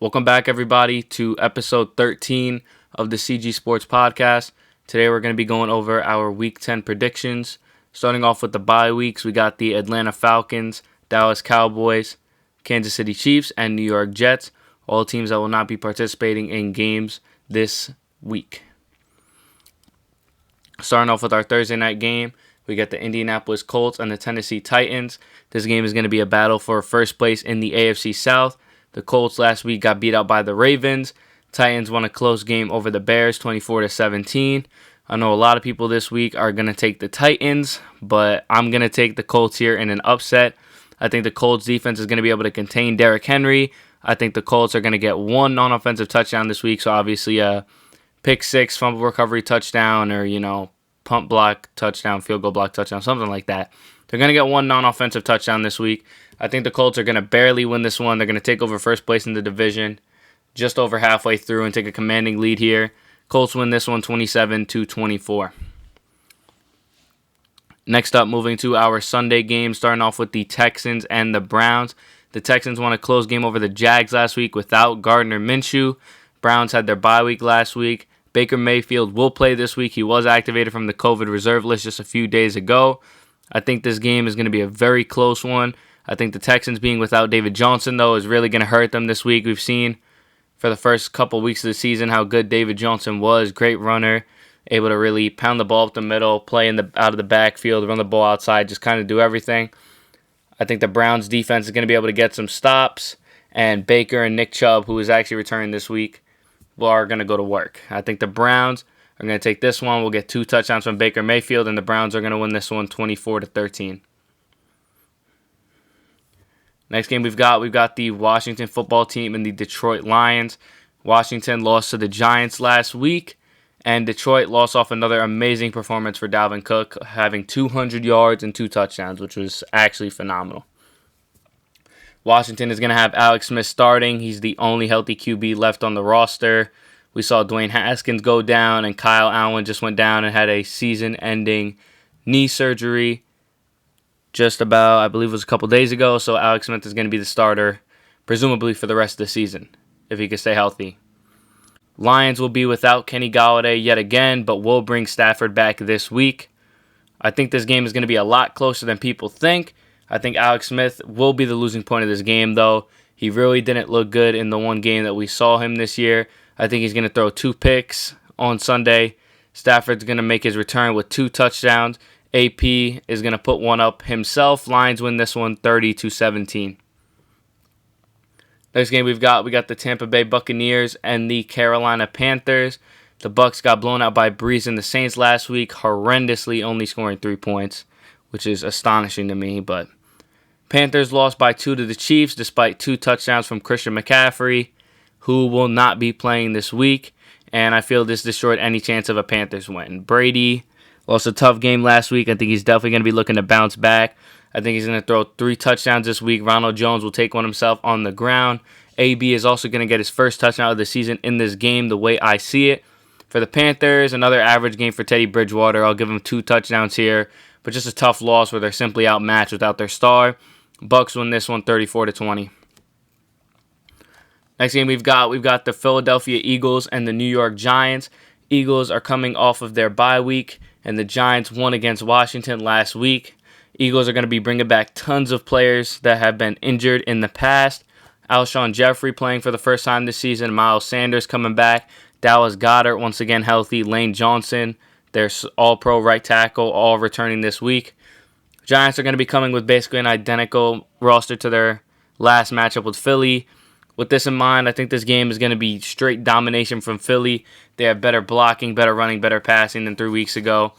Welcome back, everybody, to episode 13 of the CG Sports Podcast. Today, we're going to be going over our Week 10 predictions. Starting off with the bye weeks, we got the Atlanta Falcons, Dallas Cowboys, Kansas City Chiefs, and New York Jets, all teams that will not be participating in games this week. Starting off with our Thursday night game, we got the Indianapolis Colts and the Tennessee Titans. This game is going to be a battle for first place in the AFC South. The Colts last week got beat out by the Ravens. Titans won a close game over the Bears, 24-17. I know a lot of people this week are going to take the Titans, but I'm going to take the Colts here in an upset. I think the Colts defense is going to be able to contain Derrick Henry. I think the Colts are going to get one non-offensive touchdown this week, so obviously a pick six, fumble recovery touchdown, or, punt block touchdown, field goal block touchdown, something like that. They're going to get one non-offensive touchdown this week. I think the Colts are going to barely win this one. They're going to take over first place in the division just over halfway through and take a commanding lead here. Colts win this one 27-24. Next up, moving to our Sunday game, starting off with the Texans and the Browns. The Texans won a close game over the Jags last week without Gardner Minshew. Browns had their bye week last week. Baker Mayfield will play this week. He was activated from the COVID reserve list just a few days ago. I think this game is going to be a very close one. I think the Texans being without David Johnson, though, is really going to hurt them this week. We've seen for the first couple weeks of the season how good David Johnson was. Great runner, able to really pound the ball up the middle, play out of the backfield, run the ball outside, just kind of do everything. I think the Browns defense is going to be able to get some stops, and Baker and Nick Chubb, who is actually returning this week, are going to go to work. I think the Browns are going to take this one. We'll get 2 touchdowns from Baker Mayfield, and the Browns are going to win this one 24-13. Next game we've got the Washington football team and the Detroit Lions. Washington lost to the Giants last week, and Detroit lost off another amazing performance for Dalvin Cook, having 200 yards and 2 touchdowns, which was actually phenomenal. Washington is going to have Alex Smith starting. He's the only healthy QB left on the roster. We saw Dwayne Haskins go down, and Kyle Allen just went down and had a season-ending knee surgery just about, I believe it was a couple days ago. So Alex Smith is going to be the starter, presumably for the rest of the season, if he can stay healthy. Lions will be without Kenny Golladay yet again, but will bring Stafford back this week. I think this game is going to be a lot closer than people think. I think Alex Smith will be the losing point of this game, though. He really didn't look good in the one game that we saw him this year. I think he's going to throw 2 picks on Sunday. Stafford's going to make his return with 2 touchdowns. AP is going to put one up himself. Lions win this one 30-17. Next game we got the Tampa Bay Buccaneers and the Carolina Panthers. The Bucs got blown out by Breeze and the Saints last week, horrendously only scoring 3 points, which is astonishing to me. But Panthers lost by 2 to the Chiefs despite 2 touchdowns from Christian McCaffrey, who will not be playing this week. And I feel this destroyed any chance of a Panthers win. Brady lost a tough game last week. I think he's definitely going to be looking to bounce back. I think he's going to throw 3 touchdowns this week. Ronald Jones will take one himself on the ground. AB is also going to get his first touchdown of the season in this game, the way I see it. For the Panthers, another average game for Teddy Bridgewater. I'll give him 2 touchdowns here, but just a tough loss where they're simply outmatched without their star. Bucs win this one 34-20. Next game we've got the Philadelphia Eagles and the New York Giants. Eagles are coming off of their bye week, and the Giants won against Washington last week. Eagles are going to be bringing back tons of players that have been injured in the past. Alshon Jeffrey playing for the first time this season. Miles Sanders coming back. Dallas Goedert once again healthy. Lane Johnson, their all-pro right tackle, all returning this week. Giants are going to be coming with basically an identical roster to their last matchup with Philly. With this in mind, I think this game is going to be straight domination from Philly. They have better blocking, better running, better passing than 3 weeks ago.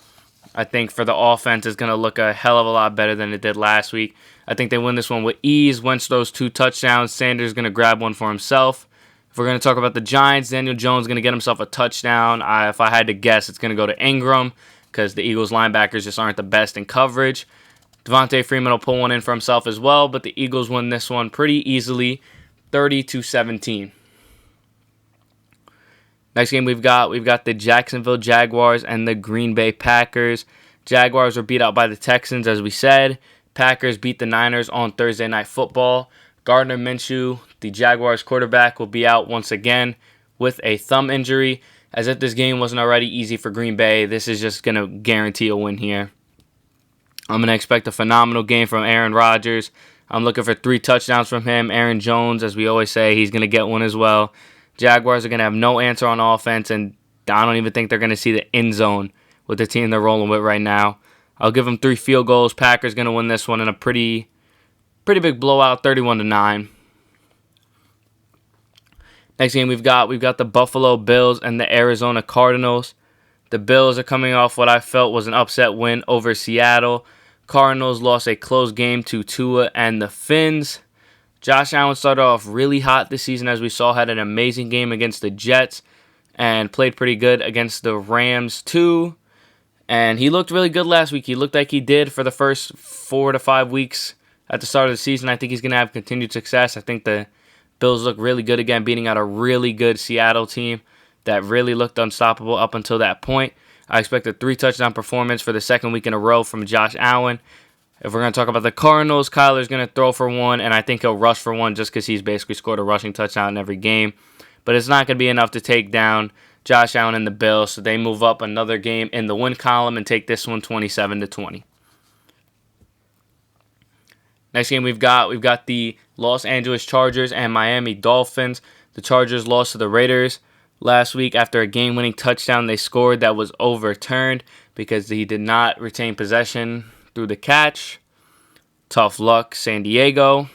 I think for the offense, it's going to look a hell of a lot better than it did last week. I think they win this one with ease. Wentz throws 2 touchdowns. Sanders is going to grab one for himself. If we're going to talk about the Giants, Daniel Jones is going to get himself a touchdown. If I had to guess, it's going to go to Ingram because the Eagles linebackers just aren't the best in coverage. Devontae Freeman will pull one in for himself as well, but the Eagles win this one pretty easily, 30-17. Next game we've got the Jacksonville Jaguars and the Green Bay Packers. Jaguars were beat out by the Texans, as we said. Packers beat the Niners on Thursday Night Football. Gardner Minshew, the Jaguars quarterback, will be out once again with a thumb injury. As if this game wasn't already easy for Green Bay, this is just going to guarantee a win here. I'm going to expect a phenomenal game from Aaron Rodgers. I'm looking for 3 touchdowns from him. Aaron Jones, as we always say, he's going to get one as well. Jaguars are going to have no answer on offense, and I don't even think they're going to see the end zone with the team they're rolling with right now. I'll give them 3 field goals. Packers going to win this one in a pretty big blowout, 31-9. Next game we've got the Buffalo Bills and the Arizona Cardinals. The Bills are coming off what I felt was an upset win over Seattle. Cardinals lost a close game to Tua and the Fins. Josh Allen started off really hot this season, as we saw, had an amazing game against the Jets and played pretty good against the Rams too. And he looked really good last week. He looked like he did for the first 4 to 5 weeks at the start of the season. I think he's going to have continued success. I think the Bills look really good again, beating out a really good Seattle team that really looked unstoppable up until that point. I expect a 3-touchdown performance for the second week in a row from Josh Allen. If we're going to talk about the Cardinals, Kyler's going to throw for 1, and I think he'll rush for 1 just because he's basically scored a rushing touchdown in every game. But it's not going to be enough to take down Josh Allen and the Bills, so they move up another game in the win column and take this one 27-20. Next game we've got the Los Angeles Chargers and Miami Dolphins. The Chargers lost to the Raiders last week after a game-winning touchdown they scored that was overturned because he did not retain possession through the catch. Tough luck, San Diego.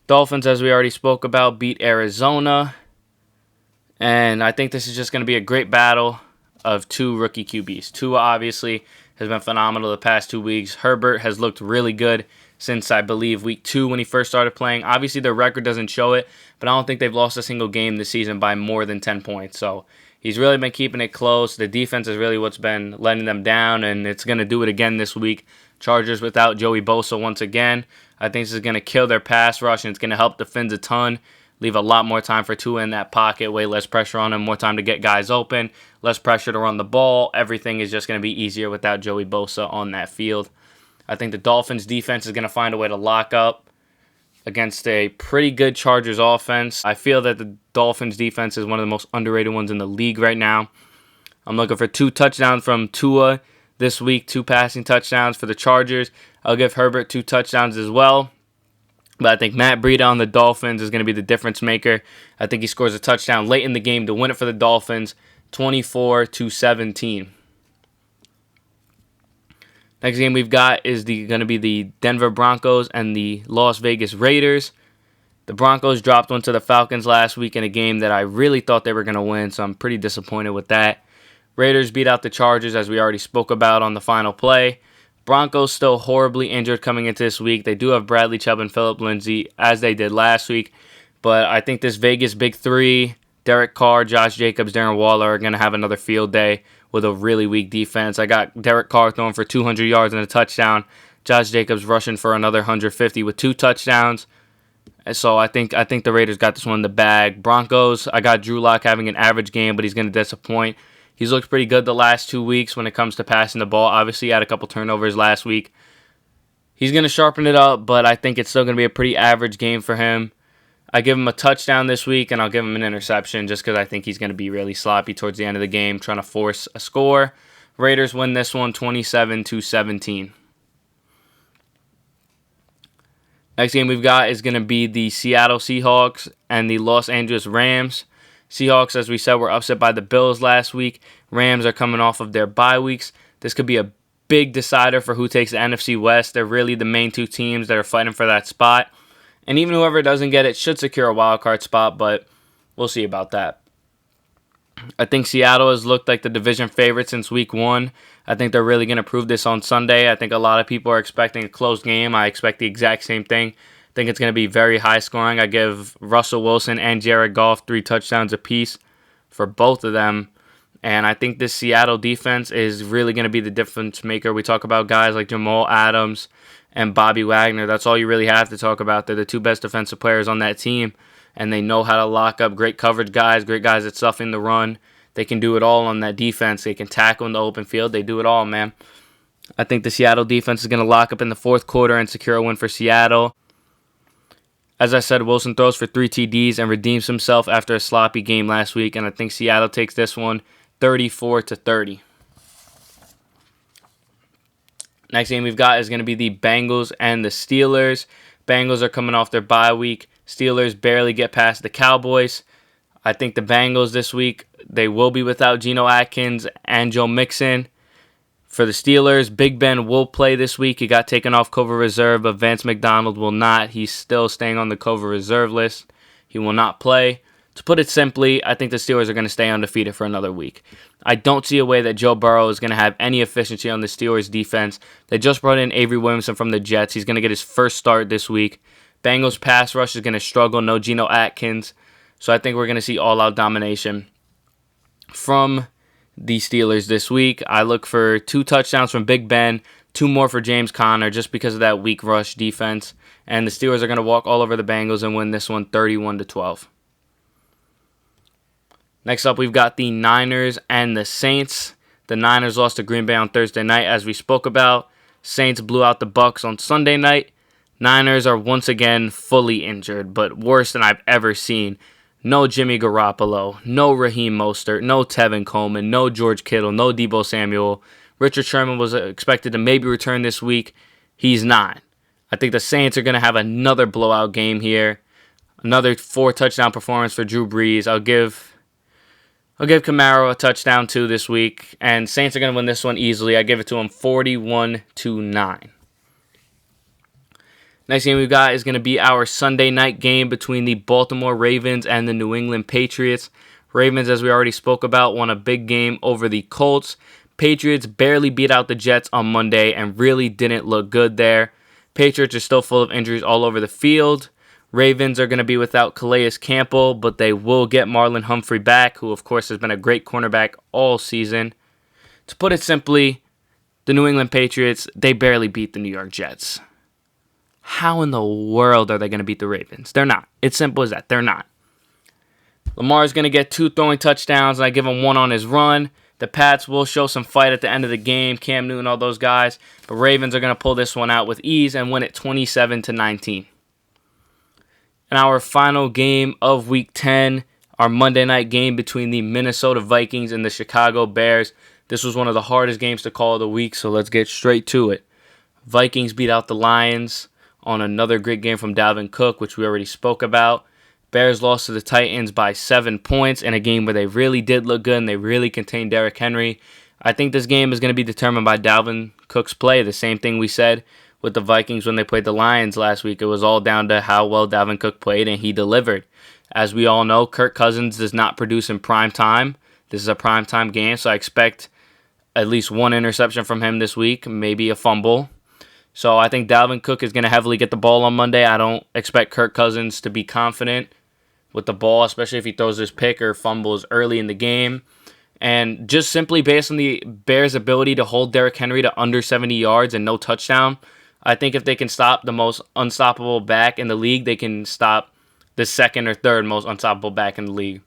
Dolphins, as we already spoke about, beat Arizona. And I think this is just going to be a great battle of 2 rookie QBs. Tua obviously has been phenomenal the past 2 weeks. Herbert has looked really good since, I believe, week 2 when he first started playing. Obviously, their record doesn't show it, but I don't think they've lost a single game this season by more than 10 points. So he's really been keeping it close. The defense is really what's been letting them down, and it's going to do it again this week. Chargers without Joey Bosa once again. I think this is going to kill their pass rush, and it's going to help the Fins a ton. Leave a lot more time for Tua in that pocket, way less pressure on him, more time to get guys open, less pressure to run the ball. Everything is just going to be easier without Joey Bosa on that field. I think the Dolphins' defense is going to find a way to lock up against a pretty good Chargers offense. I feel that the Dolphins' defense is one of the most underrated ones in the league right now. I'm looking for 2 touchdowns from Tua this week, 2 passing touchdowns for the Chargers. I'll give Herbert 2 touchdowns as well. But I think Matt Breida on the Dolphins is going to be the difference maker. I think he scores a touchdown late in the game to win it for the Dolphins, 24-17. Next game we've got is going to be the Denver Broncos and the Las Vegas Raiders. The Broncos dropped one to the Falcons last week in a game that I really thought they were going to win, so I'm pretty disappointed with that. Raiders beat out the Chargers, as we already spoke about on the final play. Broncos still horribly injured coming into this week. They do have Bradley Chubb and Phillip Lindsay, as they did last week. But I think this Vegas Big Three, Derek Carr, Josh Jacobs, Darren Waller, are going to have another field day with a really weak defense. I got Derek Carr throwing for 200 yards and a touchdown. Josh Jacobs rushing for another 150 with 2 touchdowns. So I think the Raiders got this one in the bag. Broncos, I got Drew Lock having an average game, but he's going to disappoint. He's looked pretty good the last 2 weeks when it comes to passing the ball. Obviously, he had a couple turnovers last week. He's going to sharpen it up, but I think it's still going to be a pretty average game for him. I give him a touchdown this week, and I'll give him an interception just because I think he's going to be really sloppy towards the end of the game, trying to force a score. Raiders win this one 27-17. Next game we've got is going to be the Seattle Seahawks and the Los Angeles Rams. Seahawks, as we said, were upset by the Bills last week. Rams are coming off of their bye weeks. This could be a big decider for who takes the NFC West. They're really the main 2 teams that are fighting for that spot. And even whoever doesn't get it should secure a wild card spot, but we'll see about that. I think Seattle has looked like the division favorite since week 1. I think they're really going to prove this on Sunday. I think a lot of people are expecting a close game. I expect the exact same thing. I think it's going to be very high scoring. I give Russell Wilson and Jared Goff 3 touchdowns apiece for both of them. And I think this Seattle defense is really going to be the difference maker. We talk about guys like Jamal Adams and Bobby Wagner. That's all you really have to talk about. They're the 2 best defensive players on that team. And they know how to lock up great coverage guys, great guys at stuffing the run. They can do it all on that defense. They can tackle in the open field. They do it all, man. I think the Seattle defense is going to lock up in the 4th quarter and secure a win for Seattle. As I said, Wilson throws for 3 TDs and redeems himself after a sloppy game last week, and I think Seattle takes this one 34-30. Next game we've got is going to be the Bengals and the Steelers. Bengals are coming off their bye week. Steelers barely get past the Cowboys. I think the Bengals this week, they will be without Geno Atkins and Joe Mixon. For the Steelers, Big Ben will play this week. He got taken off COVID reserve, but Vance McDonald will not. He's still staying on the COVID reserve list. He will not play. To put it simply, I think the Steelers are going to stay undefeated for another week. I don't see a way that Joe Burrow is going to have any efficiency on the Steelers' defense. They just brought in Avery Williamson from the Jets. He's going to get his first start this week. Bengals pass rush is going to struggle. No Geno Atkins. So I think we're going to see all-out domination from the Steelers this week. I look for 2 touchdowns from Big Ben, 2 more for James Conner just because of that weak rush defense. And the Steelers are going to walk all over the Bengals and win this one 31-12. Next up, we've got the Niners and the Saints. The Niners lost to Green Bay on Thursday night, as we spoke about. Saints blew out the Bucs on Sunday night. Niners are once again fully injured, but worse than I've ever seen. No Jimmy Garoppolo, no Raheem Mostert, no Tevin Coleman, no George Kittle, no Deebo Samuel. Richard Sherman was expected to maybe return this week. He's not. I think the Saints are going to have another blowout game here. Another 4-touchdown performance for Drew Brees. I'll give Kamara a touchdown too this week, and Saints are going to win this one easily. I give it to them 41-9. Next game we've got is going to be our Sunday night game between the Baltimore Ravens and the New England Patriots. Ravens, as we already spoke about, won a big game over the Colts. Patriots barely beat out the Jets on Monday and really didn't look good there. Patriots are still full of injuries all over the field. Ravens are going to be without Calais Campbell, but they will get Marlon Humphrey back, who of course has been a great cornerback all season. To put it simply, the New England Patriots, they barely beat the New York Jets. How in the world are they going to beat the Ravens? They're not. It's simple as that. They're not. Lamar's going to get 2 throwing touchdowns, and I give him 1 on his run. The Pats will show some fight at the end of the game, Cam Newton, all those guys. But Ravens are going to pull this one out with ease and win it 27-19. And our final game of Week 10, our Monday night game between the Minnesota Vikings and the Chicago Bears. This was one of the hardest games to call of the week, so let's get straight to it. Vikings beat out the Lions on another great game from Dalvin Cook, which we already spoke about. Bears lost to the Titans by 7 points in a game where they really did look good and they really contained Derrick Henry. I think this game is going to be determined by Dalvin Cook's play. The same thing we said with the Vikings when they played the Lions last week. It was all down to how well Dalvin Cook played, and he delivered. As we all know, Kirk Cousins does not produce in prime time. This is a prime time game, so I expect at least 1 interception from him this week, maybe a fumble. So I think Dalvin Cook is going to heavily get the ball on Monday. I don't expect Kirk Cousins to be confident with the ball, especially if he throws his pick or fumbles early in the game. And just simply based on the Bears' ability to hold Derrick Henry to under 70 yards and no touchdown, I think if they can stop the most unstoppable back in the league, they can stop the second or third most unstoppable back in the league.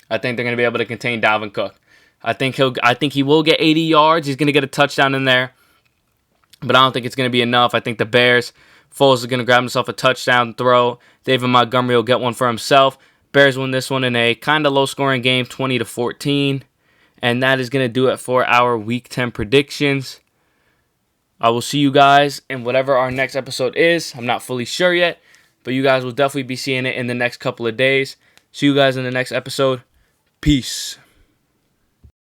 I think they're going to be able to contain Dalvin Cook. I think he will get 80 yards. He's going to get a touchdown in there. But I don't think it's going to be enough. I think the Bears, Foles is going to grab himself a touchdown throw. David Montgomery will get one for himself. Bears win this one in a kind of low-scoring game, 20-14. And that is going to do it for our Week 10 predictions. I will see you guys in whatever our next episode is. I'm not fully sure yet, but you guys will definitely be seeing it in the next couple of days. See you guys in the next episode. Peace.